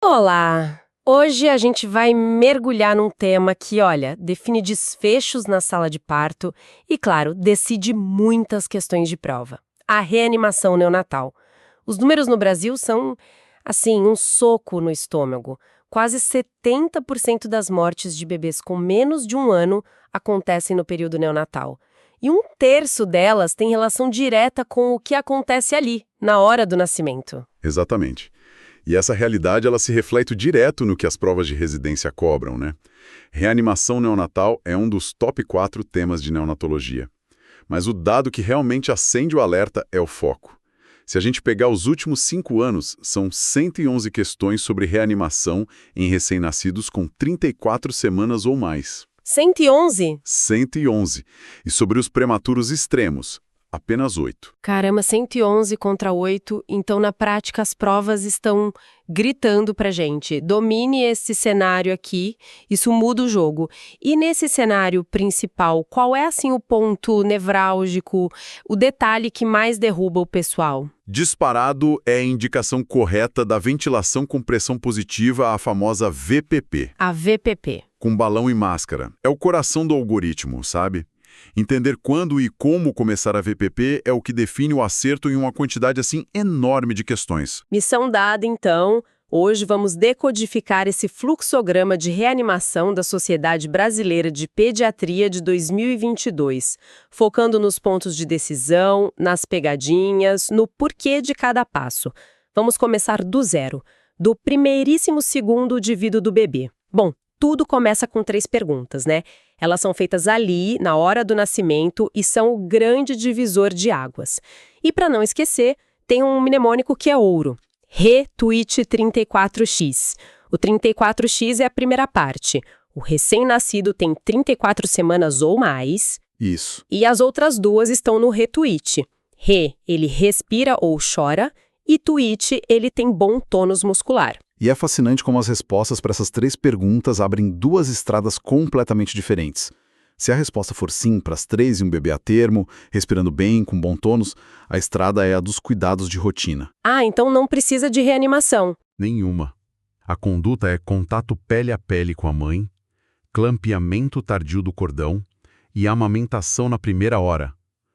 Olá! Hoje a gente vai mergulhar num tema que, olha, define desfechos na sala de parto e, claro, decide muitas questões de prova. A reanimação neonatal. Os números no Brasil são, assim, um soco no estômago. Quase 70% das mortes de bebês com menos de um ano acontecem no período neonatal. E um terço delas tem relação direta com o que acontece ali, na hora do nascimento. Exatamente. E essa realidade ela se reflete direto no que as provas de residência cobram, né? Reanimação neonatal é um dos top 4 temas de neonatologia. Mas o dado que realmente acende o alerta é o foco. Se a gente pegar os últimos 5 anos, são 111 questões sobre reanimação em recém-nascidos com 34 semanas ou mais. 111? 111. E sobre os prematuros extremos, apenas 8. Caramba, 111 contra 8, então na prática as provas estão gritando pra gente. Domine esse cenário aqui, isso muda o jogo. E nesse cenário principal, qual é assim o ponto nevrálgico, o detalhe que mais derruba o pessoal? Disparado é a indicação correta da ventilação com pressão positiva, a famosa VPP. A VPP. Com balão e máscara. É o coração do algoritmo, sabe? Entender quando e como começar a VPP é o que define o acerto em uma quantidade assim enorme de questões. Missão dada, então. Hoje vamos decodificar esse fluxograma de reanimação da Sociedade Brasileira de Pediatria de 2022, focando nos pontos de decisão, nas pegadinhas, no porquê de cada passo. Vamos começar do zero, do primeiríssimo segundo de vida do bebê. Bom, tudo começa com 3 perguntas, né? Elas são feitas ali, na hora do nascimento, e são o grande divisor de águas. E para não esquecer, tem um mnemônico que é ouro. ReTweet 34X. O 34X é a primeira parte. O recém-nascido tem 34 semanas ou mais. Isso. E as outras 2 estão no retweet. Ele respira ou chora. E tweet, ele tem bom tônus muscular. E é fascinante como as respostas para essas 3 perguntas abrem 2 estradas completamente diferentes. Se a resposta for sim para as 3 e um bebê a termo, respirando bem, com bom tônus, a estrada é a dos cuidados de rotina. Ah, então não precisa de reanimação. Nenhuma. A conduta é contato pele a pele com a mãe, clampeamento tardio do cordão e amamentação na primeira hora.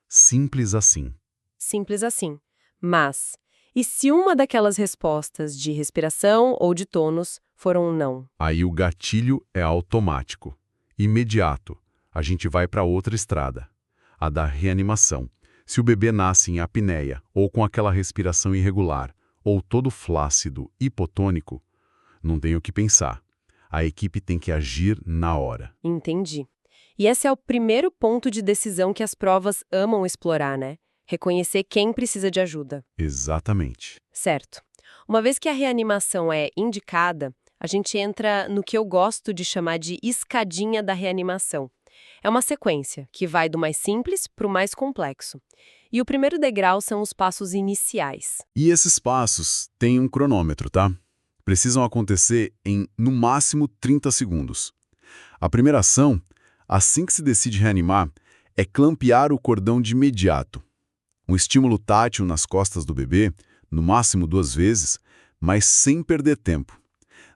Simples assim. Simples assim. Mas, e se uma daquelas respostas de respiração ou de tônus for um não? Aí o gatilho é automático. Imediato. A gente vai para outra estrada. A da reanimação. Se o bebê nasce em apneia, ou com aquela respiração irregular, ou todo flácido, hipotônico, não tem o que pensar. A equipe tem que agir na hora. Entendi. E esse é o primeiro ponto de decisão que as provas amam explorar, né? Reconhecer quem precisa de ajuda. Exatamente. Certo. Uma vez que a reanimação é indicada, a gente entra no que eu gosto de chamar de escadinha da reanimação. É uma sequência que vai do mais simples para o mais complexo. E o primeiro degrau são os passos iniciais. E esses passos têm um cronômetro, tá? Precisam acontecer em, no máximo, 30 segundos. A primeira ação, assim que se decide reanimar, é clampear o cordão de imediato. Um estímulo tátil nas costas do bebê, no máximo 2 vezes, mas sem perder tempo.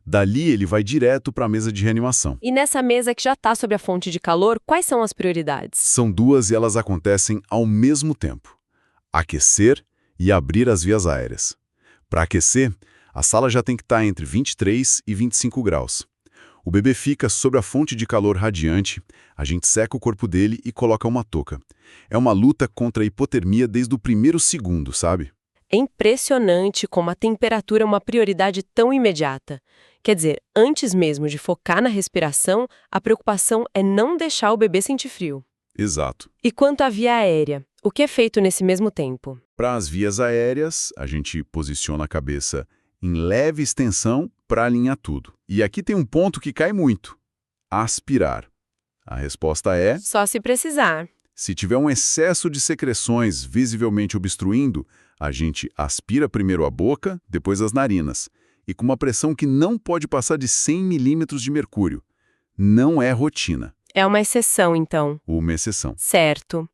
Dali ele vai direto para a mesa de reanimação. E nessa mesa que já está sob a fonte de calor, quais são as prioridades? São 2 e elas acontecem ao mesmo tempo. Aquecer e abrir as vias aéreas. Para aquecer, a sala já tem que estar entre 23 e 25 graus. O bebê fica sobre a fonte de calor radiante, a gente seca o corpo dele e coloca uma touca. É uma luta contra a hipotermia desde o primeiro segundo, sabe? É impressionante como a temperatura é uma prioridade tão imediata. Quer dizer, antes mesmo de focar na respiração, a preocupação é não deixar o bebê sentir frio. Exato. E quanto à via aérea, o que é feito nesse mesmo tempo? Para as vias aéreas, a gente posiciona a cabeça em leve extensão para alinhar tudo. E aqui tem um ponto que cai muito: aspirar. A resposta é: Só se precisar. se tiver um excesso de secreções visivelmente obstruindo, a gente aspira primeiro a boca, depois as narinas, e com uma pressão que não pode passar de 100 milímetros de mercúrio. Não é rotina. É uma exceção, então. Uma exceção. Certo.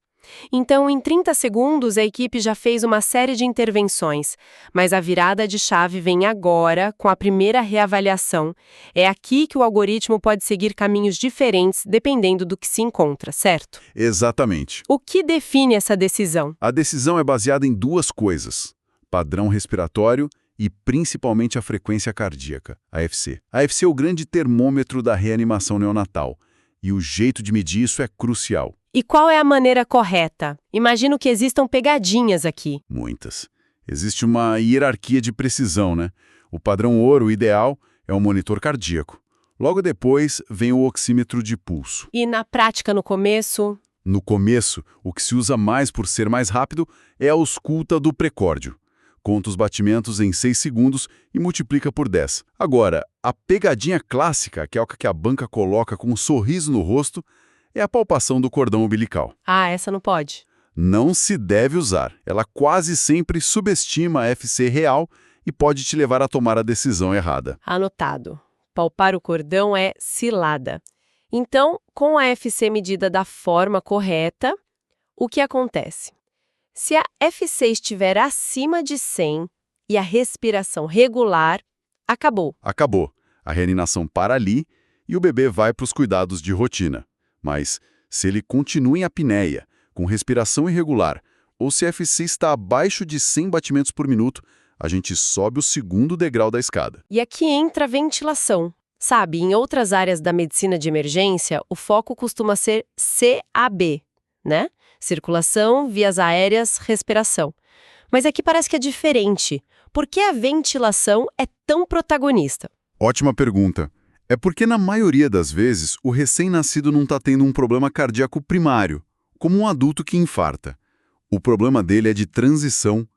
Então, em 30 segundos, a equipe já fez uma série de intervenções, mas a virada de chave vem agora, com a primeira reavaliação. É aqui que o algoritmo pode seguir caminhos diferentes dependendo do que se encontra, certo? Exatamente. O que define essa decisão? A decisão é baseada em duas coisas: padrão respiratório e principalmente a frequência cardíaca, AFC. A AFC é o grande termômetro da reanimação neonatal, e o jeito de medir isso é crucial. E qual é a maneira correta? Imagino que existam pegadinhas aqui. Muitas. Existe uma hierarquia de precisão, né? O padrão ouro ideal é o monitor cardíaco. Logo depois vem o oxímetro de pulso. E na prática, no começo? No começo, o que se usa mais por ser mais rápido é a ausculta do precórdio. Conta os batimentos em 6 segundos e multiplica por 10. Agora, a pegadinha clássica, aquela que a banca coloca com um sorriso no rosto, é a palpação do cordão umbilical. Ah, essa não pode. Não se deve usar. Ela quase sempre subestima a FC real e pode te levar a tomar a decisão errada. Anotado. Palpar o cordão é cilada. Então, com a FC medida da forma correta, o que acontece? Se a FC estiver acima de 100 e a respiração regular, acabou. Acabou. A reanimação para ali e o bebê vai para os cuidados de rotina. Mas, se ele continua em apneia, com respiração irregular, ou se a FC está abaixo de 100 batimentos por minuto, a gente sobe o segundo degrau da escada. E aqui entra a ventilação. Sabe, em outras áreas da medicina de emergência, o foco costuma ser CAB, né? Circulação, vias aéreas, respiração. Mas aqui parece que é diferente. Por que a ventilação é tão protagonista? Ótima pergunta. É porque, na maioria das vezes, o recém-nascido não está tendo um problema cardíaco primário, como um adulto que infarta. O problema dele é de transição.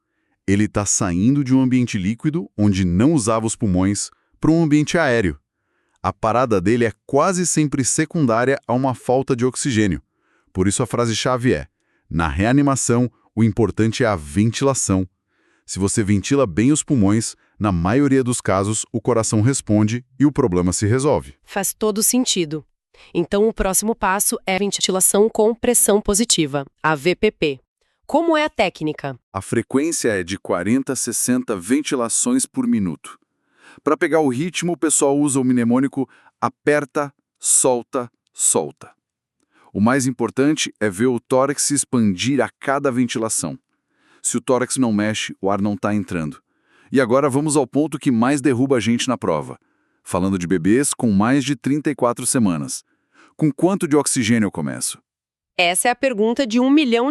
Ele está saindo de um ambiente líquido, onde não usava os pulmões, para um ambiente aéreo. A parada dele é quase sempre secundária a uma falta de oxigênio. Por isso a frase-chave é: na reanimação, o importante é a ventilação. Se você ventila bem os pulmões, na maioria dos casos, o coração responde e o problema se resolve. Faz todo sentido. Então, o próximo passo é a ventilação com pressão positiva, a VPP. Como é a técnica? A frequência é de 40 a 60 ventilações por minuto. Para pegar o ritmo, o pessoal usa o mnemônico aperta, solta, solta. O mais importante é ver o tórax se expandir a cada ventilação. Se o tórax não mexe, o ar não está entrando. E agora vamos ao ponto que mais derruba a gente na prova. Falando de bebês com mais de 34 semanas. Com quanto de oxigênio eu começo? Essa é a pergunta de R$1 milhão.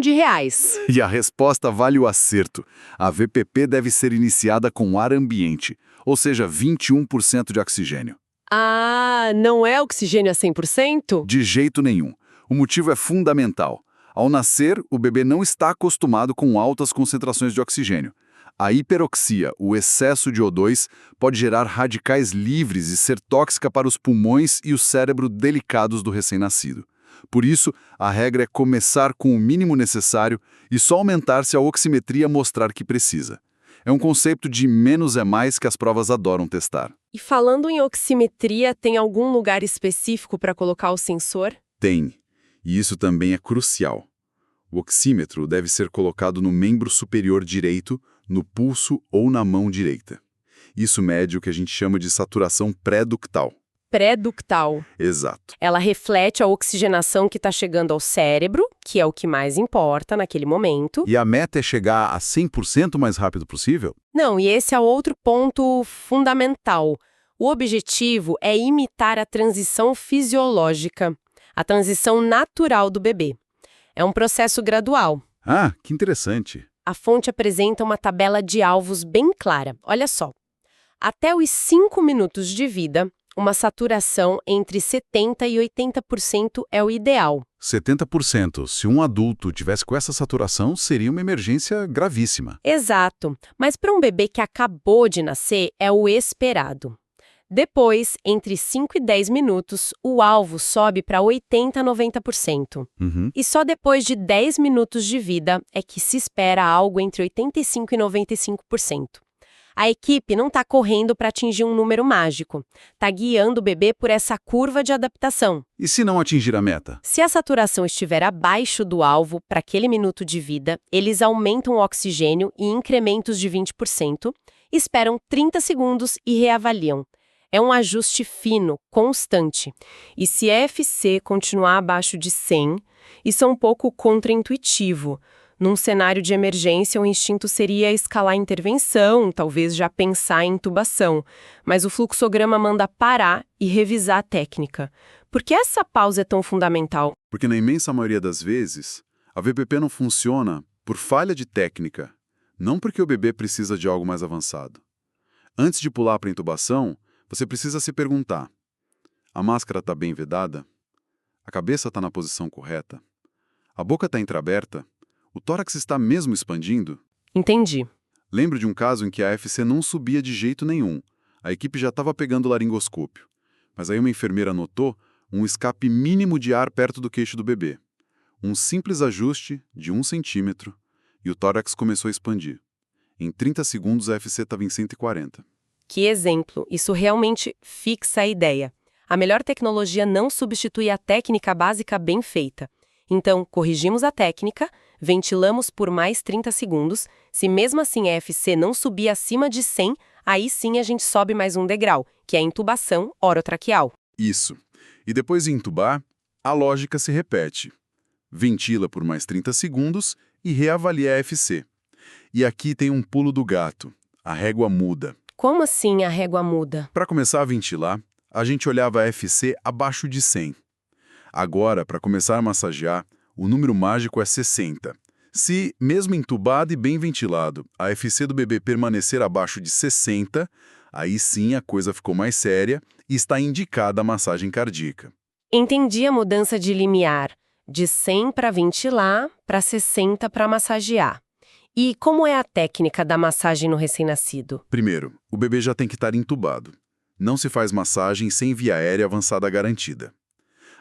E a resposta vale o acerto. A VPP deve ser iniciada com ar ambiente, ou seja, 21% de oxigênio. Ah, não é oxigênio a 100%? De jeito nenhum. O motivo é fundamental. Ao nascer, o bebê não está acostumado com altas concentrações de oxigênio. A hiperoxia, o excesso de O2, pode gerar radicais livres e ser tóxica para os pulmões e o cérebro delicados do recém-nascido. Por isso, a regra é começar com o mínimo necessário e só aumentar se a oximetria mostrar que precisa. É um conceito de menos é mais que as provas adoram testar. E falando em oximetria, tem algum lugar específico para colocar o sensor? Tem. E isso também é crucial. O oxímetro deve ser colocado no membro superior direito, no pulso ou na mão direita. Isso mede o que a gente chama de saturação pré-ductal. Pré-ductal. Exato. Ela reflete a oxigenação que está chegando ao cérebro, que é o que mais importa naquele momento. E a meta é chegar a 100% o mais rápido possível? Não, e esse é outro ponto fundamental. O objetivo é imitar a transição fisiológica, a transição natural do bebê. É um processo gradual. Ah, que interessante. A fonte apresenta uma tabela de alvos bem clara. Olha só. Até os 5 minutos de vida, uma saturação entre 70% e 80% é o ideal. 70%. Se um adulto tivesse com essa saturação, seria uma emergência gravíssima. Exato. Mas para um bebê que acabou de nascer, é o esperado. Depois, entre 5 e 10 minutos, o alvo sobe para 80% a 90%. E só depois de 10 minutos de vida é que se espera algo entre 85% e 95%. A equipe não está correndo para atingir um número mágico. Está guiando o bebê por essa curva de adaptação. E se não atingir a meta? Se a saturação estiver abaixo do alvo para aquele minuto de vida, eles aumentam o oxigênio em incrementos de 20%, esperam 30 segundos e reavaliam. É um ajuste fino, constante. E se a FC continuar abaixo de 100, isso é um pouco contraintuitivo. Num cenário de emergência, o instinto seria escalar a intervenção, talvez já pensar em intubação. Mas o fluxograma manda parar e revisar a técnica. Por que essa pausa é tão fundamental? Porque na imensa maioria das vezes, a VPP não funciona por falha de técnica, não porque o bebê precisa de algo mais avançado. Antes de pular para a intubação, você precisa se perguntar: a máscara está bem vedada? A cabeça está na posição correta? A boca está entreaberta? O tórax está mesmo expandindo? Entendi. Lembro de um caso em que a FC não subia de jeito nenhum. A equipe já estava pegando o laringoscópio. Mas aí uma enfermeira notou um escape mínimo de ar perto do queixo do bebê. Um simples ajuste de 1 centímetro e o tórax começou a expandir. Em 30 segundos a FC estava em 140. Que exemplo! Isso realmente fixa a ideia. A melhor tecnologia não substitui a técnica básica bem feita. Então, corrigimos a técnica, ventilamos por mais 30 segundos. Se mesmo assim a FC não subir acima de 100, aí sim a gente sobe mais um degrau, que é a intubação orotraqueal. Isso. E depois de intubar, a lógica se repete. Ventila por mais 30 segundos e reavalia a FC. E aqui tem um pulo do gato. A régua muda. Como assim a régua muda? Para começar a ventilar, a gente olhava a FC abaixo de 100. Agora, para começar a massagear, o número mágico é 60. Se, mesmo entubado e bem ventilado, a FC do bebê permanecer abaixo de 60, aí sim a coisa ficou mais séria e está indicada a massagem cardíaca. Entendi a mudança de limiar, de 100 para ventilar, para 60 para massagear. E como é a técnica da massagem no recém-nascido? Primeiro, o bebê já tem que estar entubado. Não se faz massagem sem via aérea avançada garantida.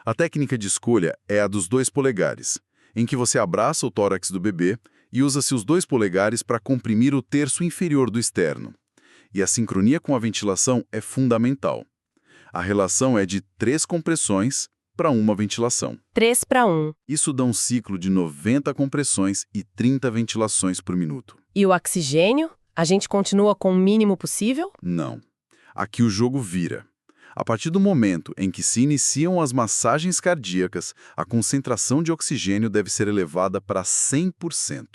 A técnica de escolha é a dos 2 polegares, em que você abraça o tórax do bebê e usa-se os 2 polegares para comprimir o terço inferior do externo. E a sincronia com a ventilação é fundamental. A relação é de 3 compressões para 1 ventilação. 3 para 1. Isso dá um ciclo de 90 compressões e 30 ventilações por minuto. E o oxigênio? A gente continua com o mínimo possível? Não. Aqui o jogo vira. A partir do momento em que se iniciam as massagens cardíacas, a concentração de oxigênio deve ser elevada para 100%.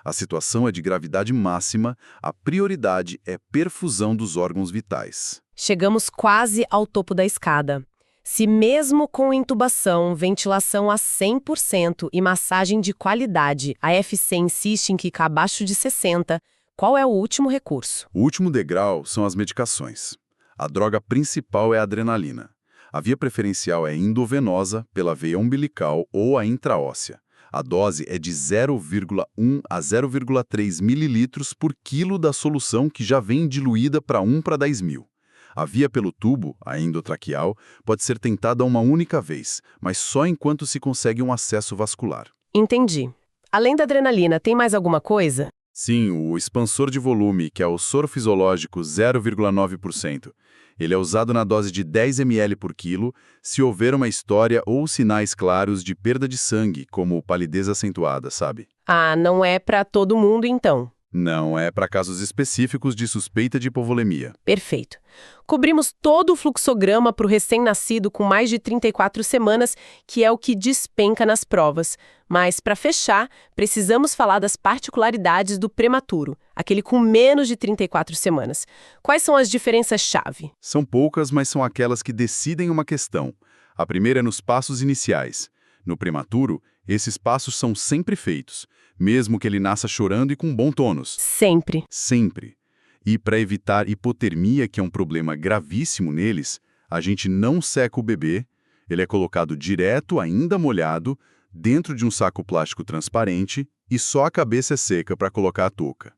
A situação é de gravidade máxima, a prioridade é perfusão dos órgãos vitais. Chegamos quase ao topo da escada. Se mesmo com intubação, ventilação a 100% e massagem de qualidade, a FC insiste em ficar abaixo de 60, qual é o último recurso? O último degrau são as medicações. A droga principal é a adrenalina. A via preferencial é endovenosa, pela veia umbilical ou a intraóssea. A dose é de 0,1 a 0,3 mililitros por quilo da solução que já vem diluída para 1 para 10 mil. A via pelo tubo, a endotraqueal, pode ser tentada uma única vez, mas só enquanto se consegue um acesso vascular. Entendi. Além da adrenalina, tem mais alguma coisa? Sim, o expansor de volume, que é o soro fisiológico 0,9%. Ele é usado na dose de 10 ml por quilo se houver uma história ou sinais claros de perda de sangue, como palidez acentuada, sabe? Ah, não é para todo mundo então. Não, é para casos específicos de suspeita de hipovolemia. Perfeito. Cobrimos todo o fluxograma para o recém-nascido com mais de 34 semanas, que é o que despenca nas provas. Mas, para fechar, precisamos falar das particularidades do prematuro, aquele com menos de 34 semanas. Quais são as diferenças-chave? São poucas, mas são aquelas que decidem uma questão. A primeira é nos passos iniciais. No prematuro, esses passos são sempre feitos, mesmo que ele nasça chorando e com bom tônus. Sempre. Sempre. E para evitar hipotermia, que é um problema gravíssimo neles, a gente não seca o bebê, ele é colocado direto, ainda molhado, dentro de um saco plástico transparente e só a cabeça é seca para colocar a touca.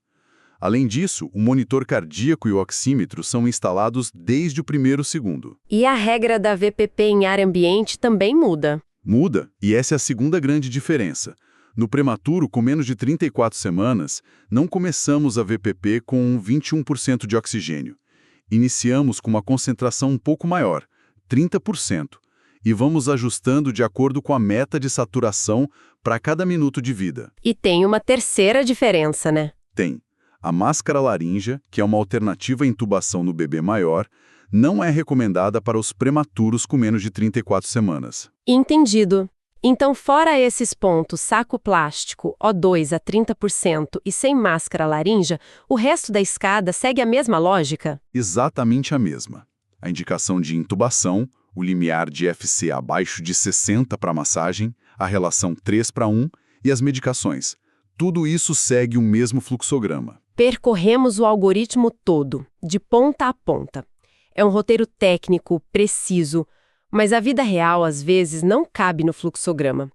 Além disso, o monitor cardíaco e o oxímetro são instalados desde o primeiro segundo. E a regra da VPP em ar ambiente também muda. Muda, e essa é a segunda grande diferença. No prematuro, com menos de 34 semanas, não começamos a VPP com 21% de oxigênio. Iniciamos com uma concentração um pouco maior, 30%, e vamos ajustando de acordo com a meta de saturação para cada minuto de vida. E tem uma terceira diferença, né? Tem. A máscara laríngea, que é uma alternativa à intubação no bebê maior, não é recomendada para os prematuros com menos de 34 semanas. Entendido. Então, fora esses pontos, saco plástico, O2 a 30% e sem máscara laríngea, o resto da escada segue a mesma lógica? Exatamente a mesma. A indicação de intubação, o limiar de FC abaixo de 60 para massagem, a relação 3:1 e as medicações. Tudo isso segue o mesmo fluxograma. Percorremos o algoritmo todo, de ponta a ponta. É um roteiro técnico, preciso, mas a vida real, às vezes, não cabe no fluxograma.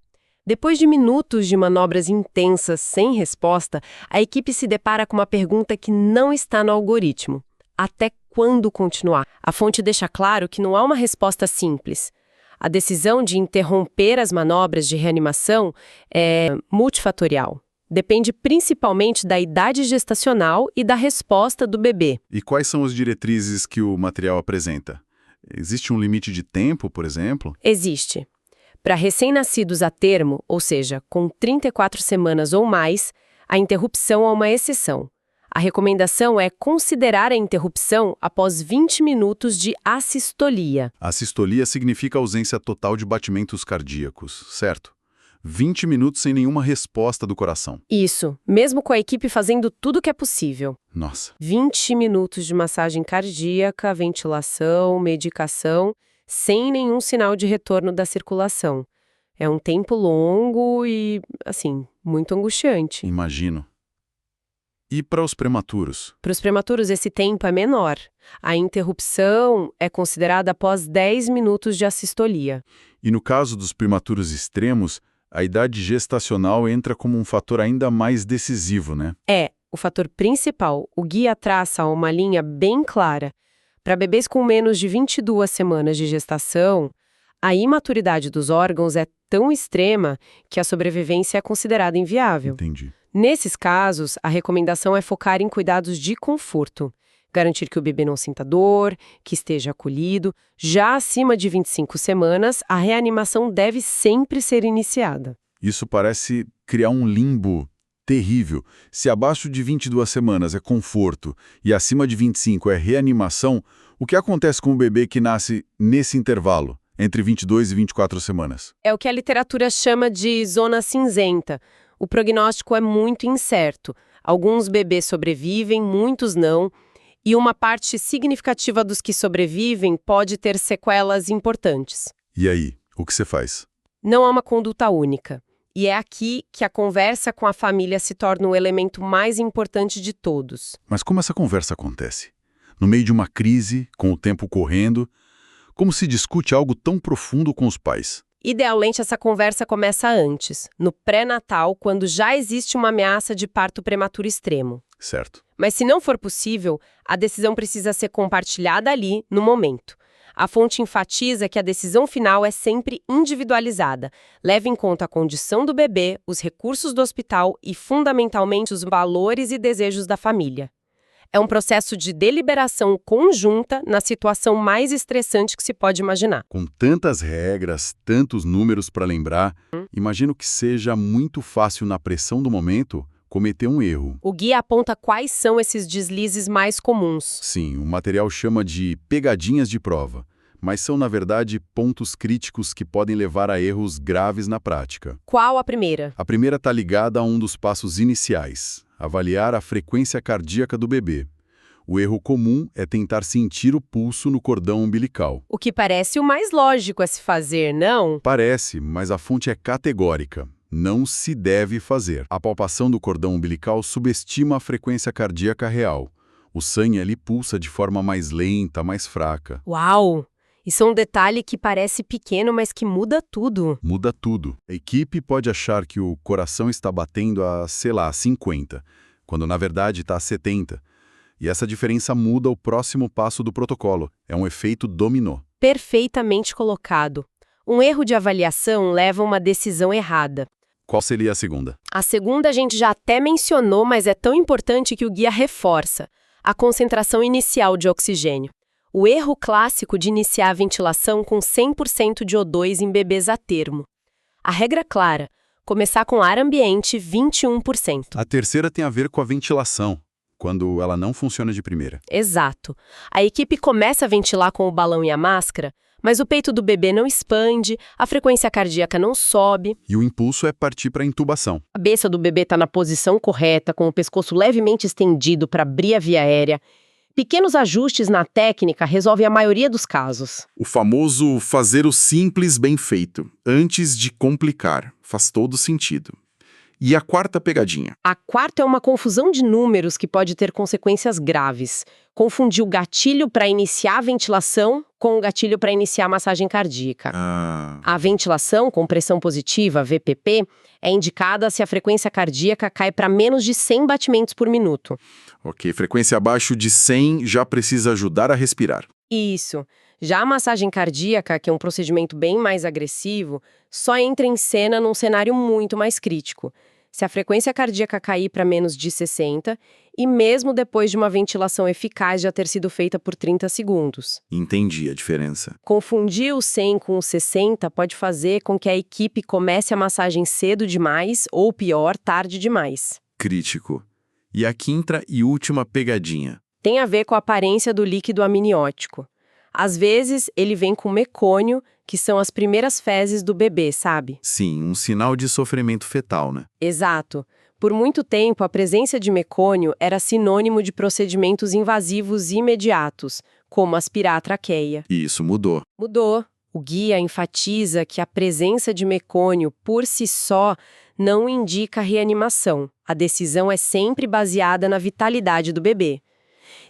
Depois de minutos de manobras intensas sem resposta, a equipe se depara com uma pergunta que não está no algoritmo. Até quando continuar? A fonte deixa claro que não há uma resposta simples. A decisão de interromper as manobras de reanimação é multifatorial. Depende principalmente da idade gestacional e da resposta do bebê. E quais são as diretrizes que o material apresenta? Existe um limite de tempo, por exemplo? Existe. Para recém-nascidos a termo, ou seja, com 34 semanas ou mais, a interrupção é uma exceção. A recomendação é considerar a interrupção após 20 minutos de assistolia. Assistolia significa ausência total de batimentos cardíacos, certo? 20 minutos sem nenhuma resposta do coração. Isso, mesmo com a equipe fazendo tudo o que é possível. Nossa. 20 minutos de massagem cardíaca, ventilação, medicação, sem nenhum sinal de retorno da circulação. É um tempo longo e, assim, muito angustiante. Imagino. E para os prematuros? Para os prematuros, esse tempo é menor. A interrupção é considerada após 10 minutos de assistolia. E no caso dos prematuros extremos, a idade gestacional entra como um fator ainda mais decisivo, né? É, o fator principal. O guia traça uma linha bem clara. Para bebês com menos de 22 semanas de gestação, a imaturidade dos órgãos é tão extrema que a sobrevivência é considerada inviável. Entendi. Nesses casos, a recomendação é focar em cuidados de conforto. Garantir que o bebê não sinta dor, que esteja acolhido. Já acima de 25 semanas, a reanimação deve sempre ser iniciada. Isso parece criar um limbo terrível. Se abaixo de 22 semanas é conforto e acima de 25 é reanimação, o que acontece com o bebê que nasce nesse intervalo, entre 22 e 24 semanas? É o que a literatura chama de zona cinzenta. O prognóstico é muito incerto. Alguns bebês sobrevivem, muitos não. E uma parte significativa dos que sobrevivem pode ter sequelas importantes. E aí, o que você faz? Não há uma conduta única. E é aqui que a conversa com a família se torna o elemento mais importante de todos. Mas como essa conversa acontece? No meio de uma crise, com o tempo correndo, como se discute algo tão profundo com os pais? Idealmente, essa conversa começa antes, no pré-natal, quando já existe uma ameaça de parto prematuro extremo. Certo. Mas se não for possível, a decisão precisa ser compartilhada ali, no momento. A fonte enfatiza que a decisão final é sempre individualizada, leva em conta a condição do bebê, os recursos do hospital e, fundamentalmente, os valores e desejos da família. É um processo de deliberação conjunta na situação mais estressante que se pode imaginar. Com tantas regras, tantos números para lembrar, imagino que seja muito fácil, na pressão do momento, cometer um erro. O guia aponta quais são esses deslizes mais comuns. Sim, o material chama de pegadinhas de prova, mas são, na verdade, pontos críticos que podem levar a erros graves na prática. Qual a primeira? A primeira está ligada a um dos passos iniciais, avaliar a frequência cardíaca do bebê. O erro comum é tentar sentir o pulso no cordão umbilical. O que parece o mais lógico a se fazer, não? Parece, mas a fonte é categórica. Não se deve fazer. A palpação do cordão umbilical subestima a frequência cardíaca real. O sangue ali pulsa de forma mais lenta, mais fraca. Uau! Isso é um detalhe que parece pequeno, mas que muda tudo. Muda tudo. A equipe pode achar que o coração está batendo a, 50, quando na verdade está a 70. E essa diferença muda o próximo passo do protocolo. É um efeito dominó. Perfeitamente colocado. Um erro de avaliação leva a uma decisão errada. Qual seria a segunda? A segunda a gente já até mencionou, mas é tão importante que o guia reforça: a concentração inicial de oxigênio. O erro clássico de iniciar a ventilação com 100% de O2 em bebês a termo. A regra clara: começar com ar ambiente 21%. A terceira tem a ver com a ventilação, quando ela não funciona de primeira. Exato. A equipe começa a ventilar com o balão e a máscara, mas o peito do bebê não expande, a frequência cardíaca não sobe, E o impulso é partir para a intubação. a cabeça do bebê está na posição correta, com o pescoço levemente estendido para abrir a via aérea. Pequenos ajustes na técnica resolvem a maioria dos casos. O famoso fazer o simples bem feito, antes de complicar. Faz todo sentido. E a quarta pegadinha? A quarta é uma confusão de números que pode ter consequências graves. Confundir o gatilho para iniciar a ventilação com o gatilho para iniciar a massagem cardíaca. A ventilação com pressão positiva, VPP, é indicada se a frequência cardíaca cai para menos de 100 batimentos por minuto. Ok, frequência abaixo de 100 já precisa ajudar a respirar. Isso. Já a massagem cardíaca, que é um procedimento bem mais agressivo, só entra em cena num cenário muito mais crítico. Se a frequência cardíaca cair para menos de 60, e mesmo depois de uma ventilação eficaz já ter sido feita por 30 segundos. Entendi a diferença. Confundir o 100 com o 60 pode fazer com que a equipe comece a massagem cedo demais ou, pior, tarde demais. Crítico. E a quinta e última pegadinha? Tem a ver com a aparência do líquido amniótico. Às vezes, ele vem com mecônio, que são as primeiras fezes do bebê, sabe? Sim, um sinal de sofrimento fetal, né? Exato. Por muito tempo, a presença de mecônio era sinônimo de procedimentos invasivos imediatos, como aspirar a traqueia. E isso mudou. Mudou. O guia enfatiza que a presença de mecônio, por si só, não indica reanimação. A decisão é sempre baseada na vitalidade do bebê.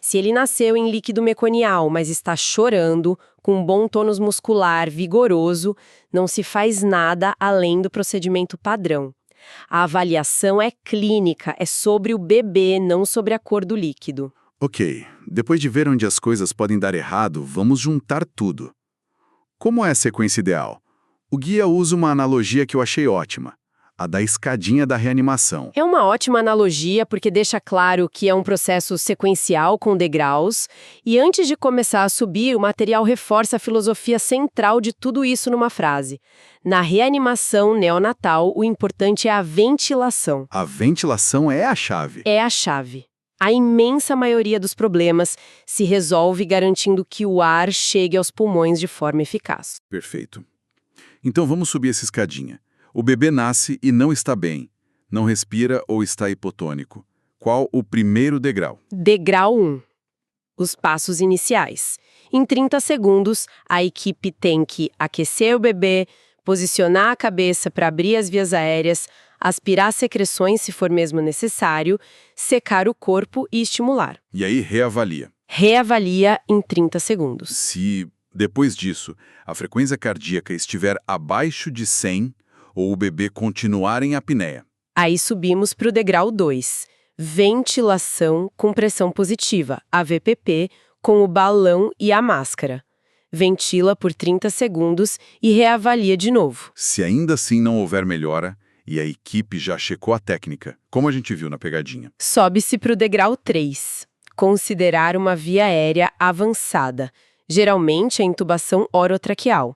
Se ele nasceu em líquido meconial, mas está chorando, com um bom tônus muscular vigoroso, não se faz nada além do procedimento padrão. A avaliação é clínica, é sobre o bebê, não sobre a cor do líquido. Ok, depois de ver onde as coisas podem dar errado, vamos juntar tudo. Como é a sequência ideal? O guia usa uma analogia que eu achei ótima. A da escadinha da reanimação. É uma ótima analogia porque deixa claro que é um processo sequencial com degraus, e antes de começar a subir, o material reforça a filosofia central de tudo isso numa frase. Na reanimação neonatal, o importante é a ventilação. A ventilação é a chave. É a chave. A imensa maioria dos problemas se resolve garantindo que o ar chegue aos pulmões de forma eficaz. Perfeito. Então vamos subir essa escadinha. O bebê nasce e não está bem. Não respira ou está hipotônico. Qual o primeiro degrau? Degrau 1. Os passos iniciais. Em 30 segundos, a equipe tem que aquecer o bebê, posicionar a cabeça para abrir as vias aéreas, aspirar secreções se for mesmo necessário, secar o corpo e estimular. E aí reavalia. Reavalia em 30 segundos. Se, depois disso, a frequência cardíaca estiver abaixo de 100, ou o bebê continuar em apneia. Aí subimos para o degrau 2. Ventilação com pressão positiva, a VPP, com o balão e a máscara. Ventila por 30 segundos e reavalia de novo. Se ainda assim não houver melhora, e a equipe já checou a técnica, como a gente viu na pegadinha. Sobe-se para o degrau 3. Considerar uma via aérea avançada, geralmente a intubação orotraqueal.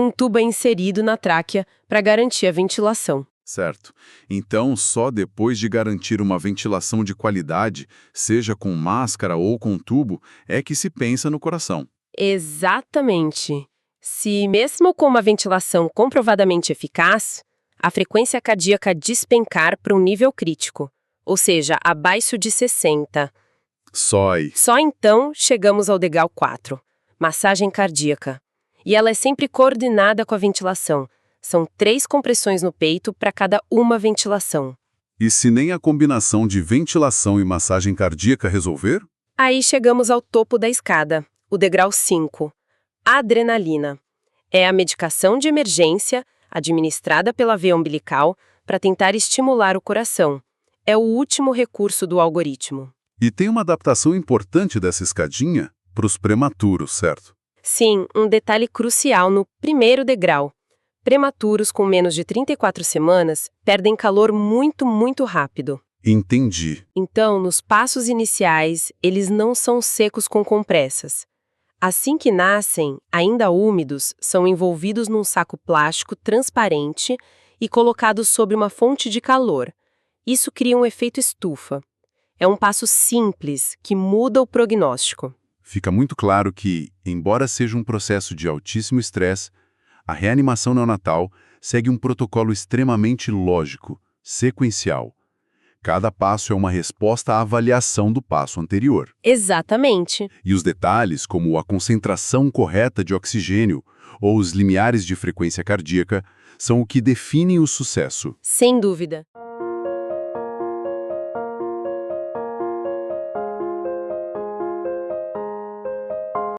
Um tubo é inserido na tráquea para garantir a ventilação. Certo. Então, só depois de garantir uma ventilação de qualidade, seja com máscara ou com tubo, é que se pensa no coração. Exatamente. Se mesmo com uma ventilação comprovadamente eficaz, a frequência cardíaca despencar para um nível crítico, ou seja, abaixo de 60. Só aí. Só então chegamos ao degrau 4, massagem cardíaca. E ela é sempre coordenada com a ventilação. São 3 compressões no peito para cada uma ventilação. E se nem a combinação de ventilação e massagem cardíaca resolver? Aí chegamos ao topo da escada, o degrau 5. Adrenalina. É a medicação de emergência, administrada pela veia umbilical, para tentar estimular o coração. É o último recurso do algoritmo. E tem uma adaptação importante dessa escadinha para os prematuros, certo? Sim, um detalhe crucial no primeiro degrau. prematuros com menos de 34 semanas perdem calor muito rápido. Entendi. Então, nos passos iniciais, eles não são secos com compressas. Assim que nascem, ainda úmidos, são envolvidos num saco plástico transparente e colocados sobre uma fonte de calor. Isso cria um efeito estufa. É um passo simples que muda o prognóstico. Fica muito claro que, embora seja um processo de altíssimo estresse, a reanimação neonatal segue um protocolo extremamente lógico, sequencial. Cada passo é uma resposta à avaliação do passo anterior. Exatamente. E os detalhes, como a concentração correta de oxigênio ou os limiares de frequência cardíaca, são o que definem o sucesso. Sem dúvida.